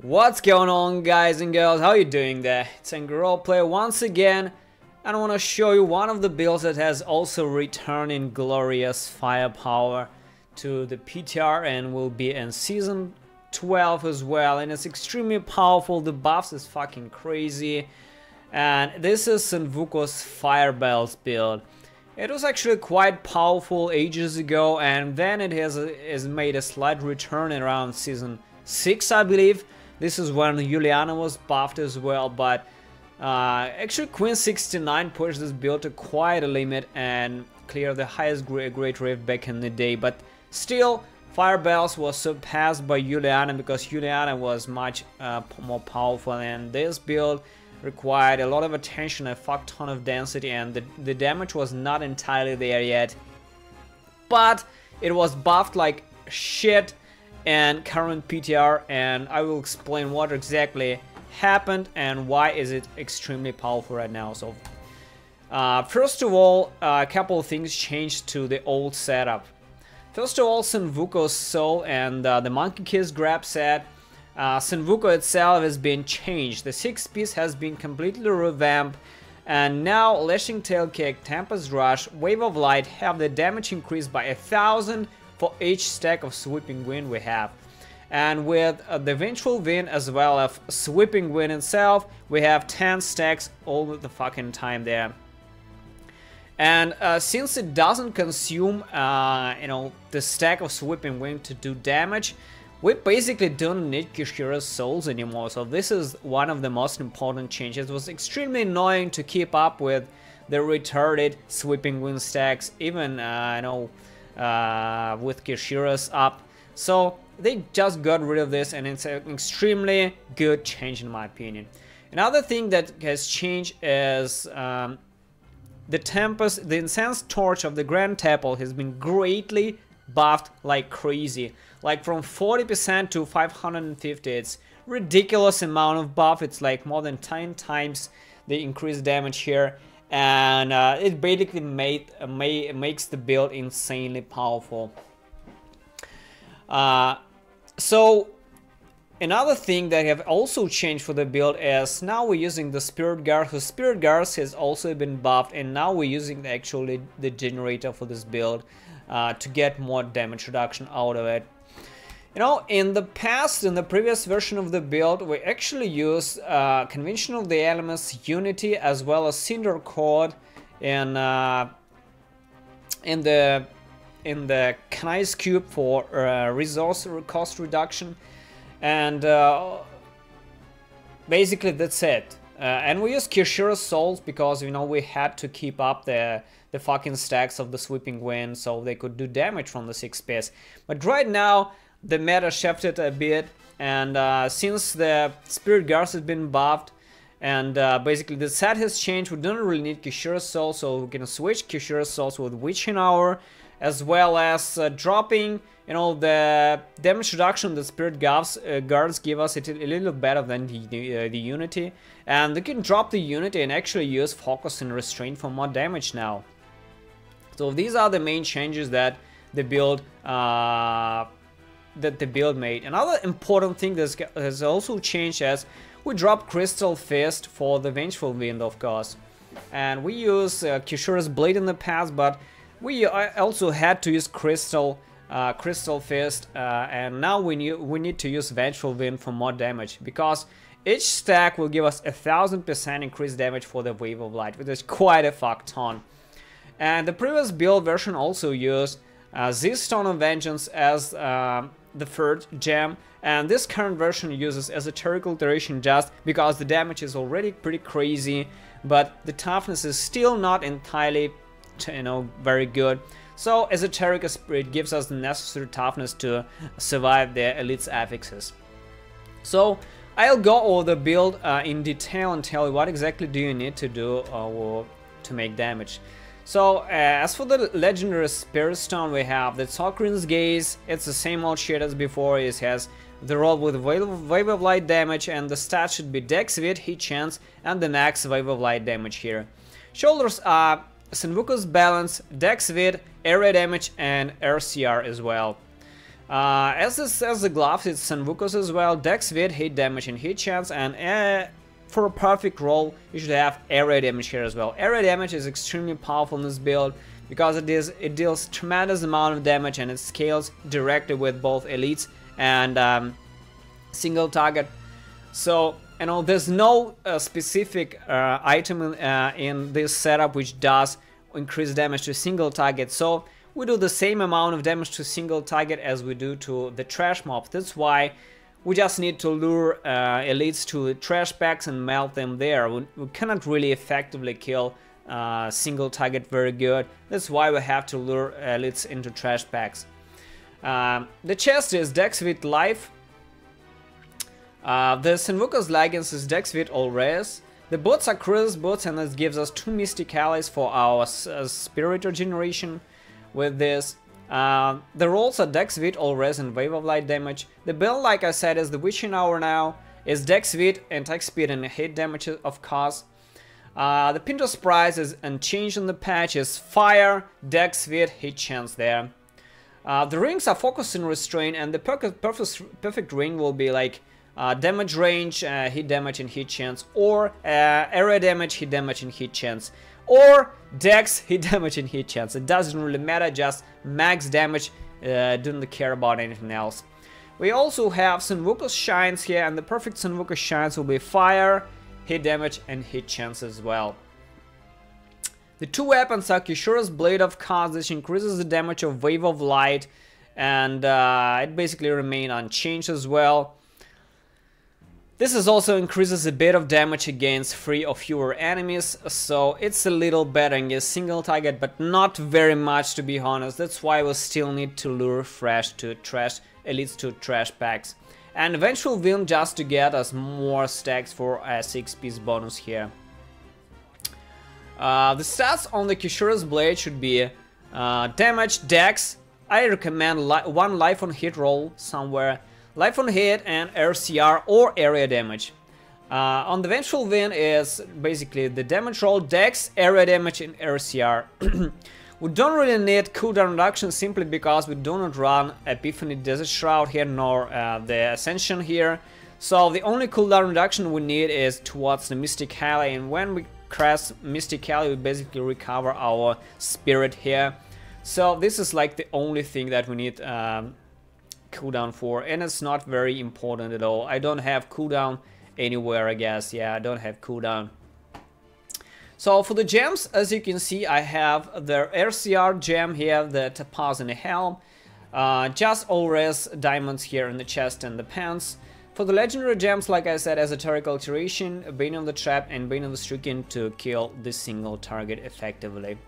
What's going on, guys and girls? How you doing there? It's GR100 once again, and I want to show you one of the builds that has also returned in glorious firepower to the PTR and will be in season 12 as well, and it's extremely powerful. The buffs is fucking crazy, and this is Sunwuko's Fire Bells build. It was actually quite powerful ages ago, and then it has made a slight return around season 6, I believe. This is when Juliana was buffed as well, but actually Queen 69 pushed this build to quite a limit and cleared the highest great rift back in the day. But still, Fire Bells was surpassed by Juliana because Juliana was much more powerful, and this build required a lot of attention, a fuck ton of density, and the damage was not entirely there yet. But it was buffed like shit and current PTR, and I will explain what exactly happened and why is it extremely powerful right now. So first of all, a couple of things changed to the old setup. First of all, Sunwuko's soul and the monkey kiss grab set. Sunwuko itself has been changed. The 6th piece has been completely revamped, and now Lashing Tail Kick, Tempest Rush, Wave of Light have the damage increased by 1000 for each stack of Sweeping Wind we have. And with the Vengeful Wind as well as Sweeping Wind itself, we have 10 stacks all the fucking time there. And since it doesn't consume the stack of Sweeping Wind to do damage, we basically don't need Kishira's souls anymore. So this is one of the most important changes. It was extremely annoying to keep up with the retarded Sweeping Wind stacks, even with Kishira's up. So they just got rid of this, and it's an extremely good change in my opinion. Another thing that has changed is the Tempest, the Incensed Torch of the Grand Temple has been greatly buffed like crazy, like from 40% to 550. It's ridiculous amount of buff. It's like more than 10 times the increased damage here, and it basically makes the build insanely powerful. So another thing that have also changed for the build is now we're using the Spirit Guard. So Spirit Guards has also been buffed, and now we're using actually the generator for this build to get more damage reduction out of it. You know, in the past, in the previous version of the build, we actually used Convention of the Elements, Unity, as well as Cinder Cord in the Knight's Cube for resource cost reduction, and basically that's it. And we used Kishira's souls because we had to keep up the fucking stacks of the Sweeping Wind so they could do damage from the 6th piece. But right now the meta shifted a bit, and since the Spirit Guards has been buffed and basically the set has changed, we don't really need Kishira's soul, so we can switch Kishira's souls with Witching Hour, as well as dropping the damage reduction the Spirit Guards give us. It's a little better than the Unity, and they can drop the Unity and actually use Focus and Restraint for more damage now. So these are the main changes that the build made. Another important thing that has also changed is we dropped Crystal Fist for the Vengeful Wind, of course, and we use Kishira's Blade in the past, but we also had to use Crystal Fist, and now we need to use Vengeful Wind for more damage, because each stack will give us 1000% increased damage for the Wave of Light, which is quite a fuck ton. And the previous build version also used this Stone of Vengeance as the 3rd gem, and this current version uses Esoteric Alteration just because the damage is already pretty crazy, but the toughness is still not entirely very good. So Esoteric Spirit gives us the necessary toughness to survive the Elite's affixes. So I'll go over the build in detail and tell you what exactly do you need to do to make damage. So as for the legendary Spirit Stone, we have the Tokrin's Gaze. It's the same old shit as before. It has the roll with Wave of Light damage, and the stats should be Dex, Wit, Hit Chance, and the max Wave of Light damage here. Shoulders are Sunwuko's Balance, Dex, Wit, area damage, and RCR as well. As the gloves, it's Sunwuko's as well. Dex Vit, hit damage and hit chance, and for a perfect roll, you should have area damage here as well. Area damage is extremely powerful in this build because it deals tremendous amount of damage and it scales directly with both elites and single target. So you know there's no specific item in this setup which does increase damage to single target. So we do the same amount of damage to single target as we do to the trash mob. That's why we just need to lure elites to trash packs and melt them there. We cannot really effectively kill single target very good. That's why we have to lure elites into trash packs. The chest is Dex with Life. The Sunwuko's leggings is Dex with All Res. The boots are Chris boots, and this gives us 2 Mystic Allies for our spirit regeneration with this. The rolls are Dex Vit, All Res, and Wave of Light damage. The build, like I said, is the Witching Hour now. Is Dex Vit, attack speed, and hit damage, of course. The Pinter's price is unchanged in the patch, is Fire, Dex Vit, hit chance there. The rings are Focus and Restrain, and the perfect ring will be like damage range, hit damage and hit chance, or area damage, hit damage and hit chance, or Dex, hit damage and hit chance. It doesn't really matter, just max damage, don't care about anything else. We also have Sunwuko's Shines here, and the perfect Sunwuko Shines will be Fire, hit damage and hit chance as well. The 2 weapons are Kishura's Blade of Cards, which increases the damage of Wave of Light, and it basically remains unchanged as well. This is also increases a bit of damage against 3 or fewer enemies, so it's a little better against single target, but not very much, to be honest. That's why we still need to lure elites to trash packs. And eventual win just to get us more stacks for a 6-piece bonus here. The stats on the Kishura's Blade should be damage, dex. I recommend 1 life on hit roll somewhere. Life on hit and RCR or area damage. On the eventual win is basically the damage roll, dex, area damage and RCR. We don't really need cooldown reduction simply because we do not run Epiphany Desert Shroud here nor the Ascension here. So the only cooldown reduction we need is towards the Mystic Alley, and when we crash Mystic Alley we basically recover our spirit here. So this is like the only thing that we need cooldown for, and it's not very important at all. I don't have cooldown anywhere, I guess. Yeah, I don't have cooldown. So for the gems, as you can see, I have the RCR gem here, the Topaz in the helm, just All Res diamonds here in the chest and the pants. For the legendary gems, like I said, Esoteric Alteration, Bane of the Trap and Bane of the Stricken to kill this single target effectively.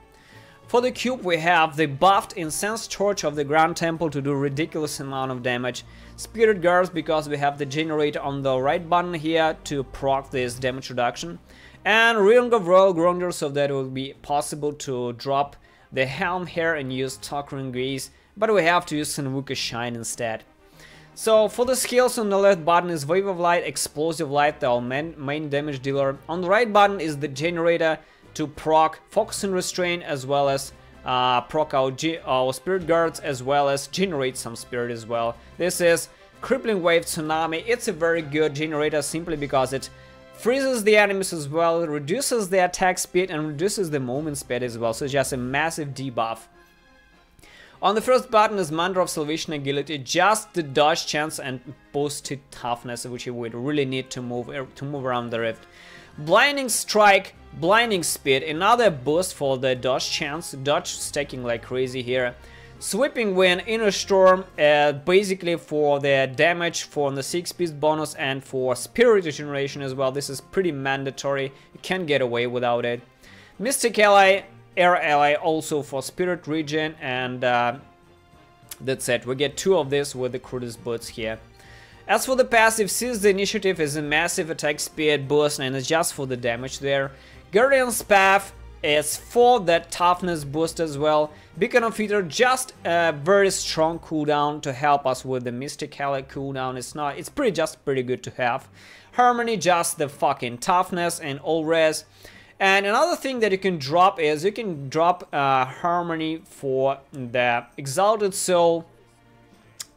For the cube we have the buffed Incense Torch of the Grand Temple to do ridiculous amount of damage. Spirit Guards because we have the generator on the right button here to proc this damage reduction. And Ring of Royal Grandeur so that it will be possible to drop the helm here and use Tok'ra Gaze, but we have to use Sunwuko Shine instead. So for the skills, on the left button is Wave of Light, Explosive Light, our main damage dealer. On the right button is the generator to proc Focus and Restrain, as well as proc our Spirit Guards, as well as generate some Spirit as well. This is Crippling Wave Tsunami. It's a very good generator simply because it freezes the enemies as well, reduces the attack speed and reduces the movement speed as well, so it's just a massive debuff. On the first button is Mantra of Salvation Agility, just the dodge chance and boosted toughness, which you would really need to move around the rift. Blinding Strike, Blinding Speed, another boost for the dodge chance, dodge stacking like crazy here. Sweeping Wind, Inner Storm, basically for the damage for the 6-piece bonus and for spirit regeneration as well. This is pretty mandatory, you can't get away without it. Mystic Ally, Air Ally also for spirit regen, and that's it. We get 2 of this with the Crutus boots here. As for the passive, Seize the Initiative is a massive attack speed boost and it's just for the damage there. Guardian's Path is for that toughness boost as well. Beacon of Ether, just a very strong cooldown to help us with the Mystic Ally cooldown. It's pretty good to have. Harmony, just the fucking toughness and all res. And another thing that you can drop is you can drop Harmony for the Exalted Soul,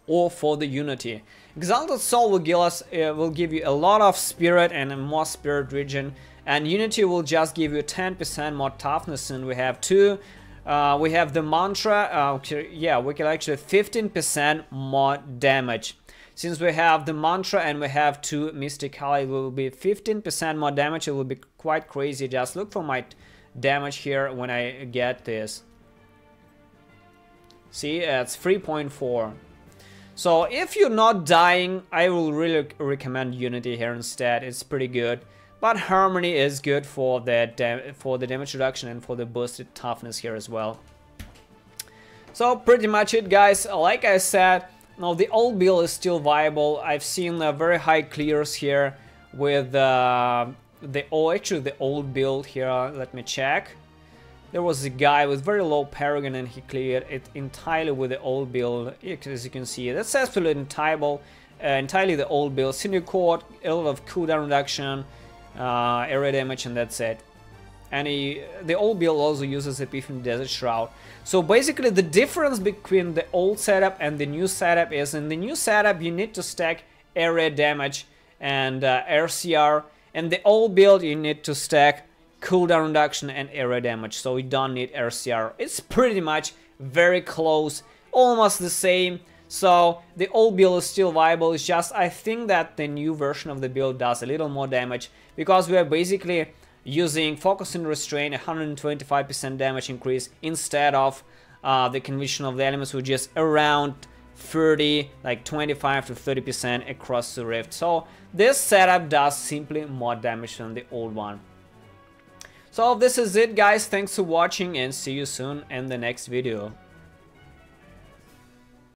or for the Unity. Exalted Soul will give you a lot of spirit and a more spirit regen, and Unity will just give you 10% more toughness, and we have two. We have the mantra, yeah, we can actually 15% more damage. Since we have the mantra and we have two mysticality, it will be 15% more damage. It will be quite crazy. Just look for my damage here when I get this. See, it's 3.4. So if you're not dying, I will really recommend Unity here instead. It's pretty good. But Harmony is good for the damage reduction and for the boosted toughness here as well. So pretty much it, guys. Like I said, now the old build is still viable. I've seen very high clears here with the old build here. Let me check. There was a guy with very low paragon and he cleared it entirely with the old build. As you can see, that's absolutely entirely the old build. Sunwuko, a lot of cooldown reduction, area damage, and that's it. And the old build also uses Epiphany Desert Shroud. So basically the difference between the old setup and the new setup is, in the new setup you need to stack area damage and RCR, and the old build you need to stack cooldown reduction and area damage, so you don't need RCR. It's pretty much very close, almost the same. So the old build is still viable. It's just I think that the new version of the build does a little more damage, because we are basically using Focus and Restrain, 125% damage increase, instead of the Conviction of the Elements, which is around 30, like 25 to 30% across the Rift. So this setup does simply more damage than the old one. So this is it, guys. Thanks for watching and see you soon in the next video.